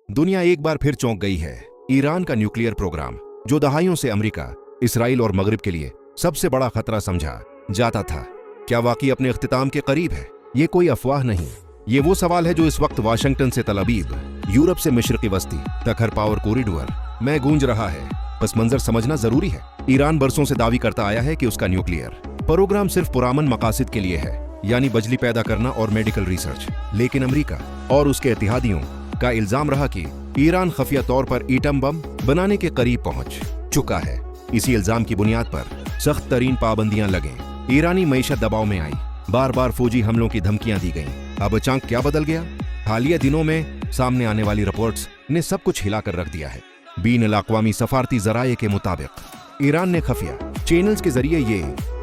दुनिया एक बार फिर चौंक गई है। ईरान का न्यूक्लियर प्रोग्राम, जो दहाइयों से अमेरिका, इसराइल और मगरिब के लिए सबसे बड़ा खतरा समझा जाता था, क्या वाकई अपने इख्तिताम के करीब है? ये कोई अफवाह नहीं, ये वो सवाल है जो इस वक्त वाशिंगटन से तल अवीव, यूरोप से मशरकी वस्ती तक हर पावर कॉरिडोर में गूंज रहा है। बस मंजर समझना जरूरी है। ईरान बरसों से दावी करता आया है कि उसका न्यूक्लियर प्रोग्राम सिर्फ पुरअमन मकासद के लिए है, यानी बिजली पैदा करना और मेडिकल रिसर्च। लेकिन अमेरिका और उसके इत्तेहादियों का इल्जाम रहा कि ईरान खुफिया तौर पर एटम बम बनाने के करीब पहुंच चुका है। इसी इल्जाम की बुनियाद पर सख्त तरीन पाबंदियां लगें, ईरानी मईशत दबाव में आई, बार बार फौजी हमलों की धमकियां दी गईं। अब अचानक क्या बदल गया? हालिया दिनों में सामने आने वाली रिपोर्ट्स ने सब कुछ हिलाकर रख दिया है। बीन अल-अक़वामी सफारती ज़राए के मुताबिक ईरान ने खुफिया चैनल्स के जरिए ये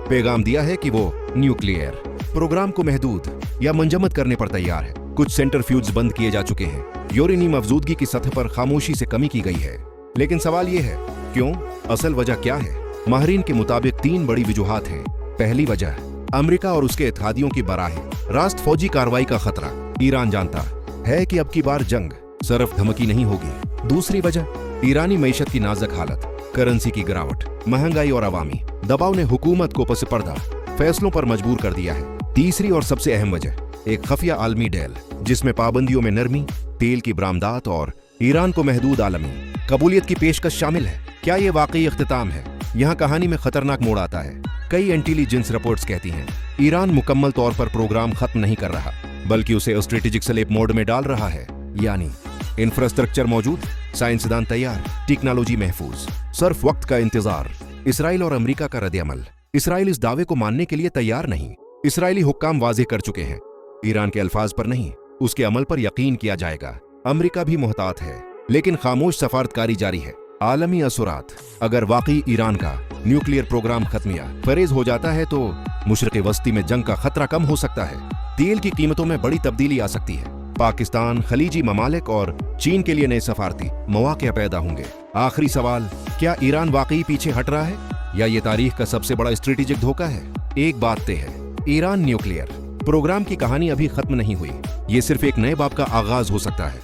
पैगाम दिया है कि वो न्यूक्लियर प्रोग्राम को महदूद या मंजमद करने पर तैयार है। कुछ सेंट्रीफ्यूज बंद किए जा चुके हैं, यूरेनियम अफजूदगी की सतह पर खामोशी से कमी की गई है। लेकिन सवाल ये है, क्यों? असल वजह क्या है? माहिरीन के मुताबिक 3 बड़ी वजूहात हैं। पहली वजह, अमेरिका और उसके इत्तेहादियों की बराह रास्त फौजी कार्रवाई का खतरा। ईरान जानता है कि अब की बार जंग सिर्फ धमकी नहीं होगी। दूसरी वजह, ईरानी मईशत की नाजुक हालत, करेंसी की गिरावट, महंगाई और अवामी दबाव ने हुकूमत को पस पर्दा फैसलों पर मजबूर कर दिया है। तीसरी और सबसे अहम वजह, एक खुफिया आलमी डेल, जिसमें पाबंदियों में नरमी, तेल की बरामदात और ईरान को महदूद आलमी कबूलियत की पेशकश शामिल है। क्या ये वाकई इख्तिताम है? यहाँ कहानी में खतरनाक मोड़ आता है। कई इंटेलिजेंस रिपोर्ट्स कहती हैं ईरान मुकम्मल तौर पर प्रोग्राम खत्म नहीं कर रहा, बल्कि उसे स्ट्रेटेजिक स्लेप मोड में डाल रहा है। यानी इंफ्रास्ट्रक्चर मौजूद, साइंसदान तैयार, टेक्नोलॉजी महफूज, सिर्फ वक्त का इंतजार। इसराइल और अमेरिका का रद्द-ए-अमल। इसराइल इस दावे को मानने के लिए तैयार नहीं। इसराइली हुक्काम वाज़ेह कर चुके हैं, ईरान के अल्फाज पर नहीं, उसके अमल पर यकीन किया जाएगा। अमेरिका भी मुहतात है, लेकिन खामोश सफारतकारी जारी है। आलमी असुरात, अगर वाकई ईरान का न्यूक्लियर प्रोग्राम खत्म या फरेज हो जाता है तो मशरिक़ वस्ती में जंग का खतरा कम हो सकता है। तेल की कीमतों में बड़ी तब्दीली आ सकती है। पाकिस्तान, खलीजी ममालिक और चीन के लिए नए सफारती मौक़े पैदा होंगे। आखिरी सवाल, क्या ईरान वाकई पीछे हट रहा है या ये तारीख का सबसे बड़ा स्ट्रेटेजिक धोखा है? एक बात तय है, ईरान न्यूक्लियर प्रोग्राम की कहानी अभी खत्म नहीं हुई। ये सिर्फ एक नए बाब का आगाज हो सकता है।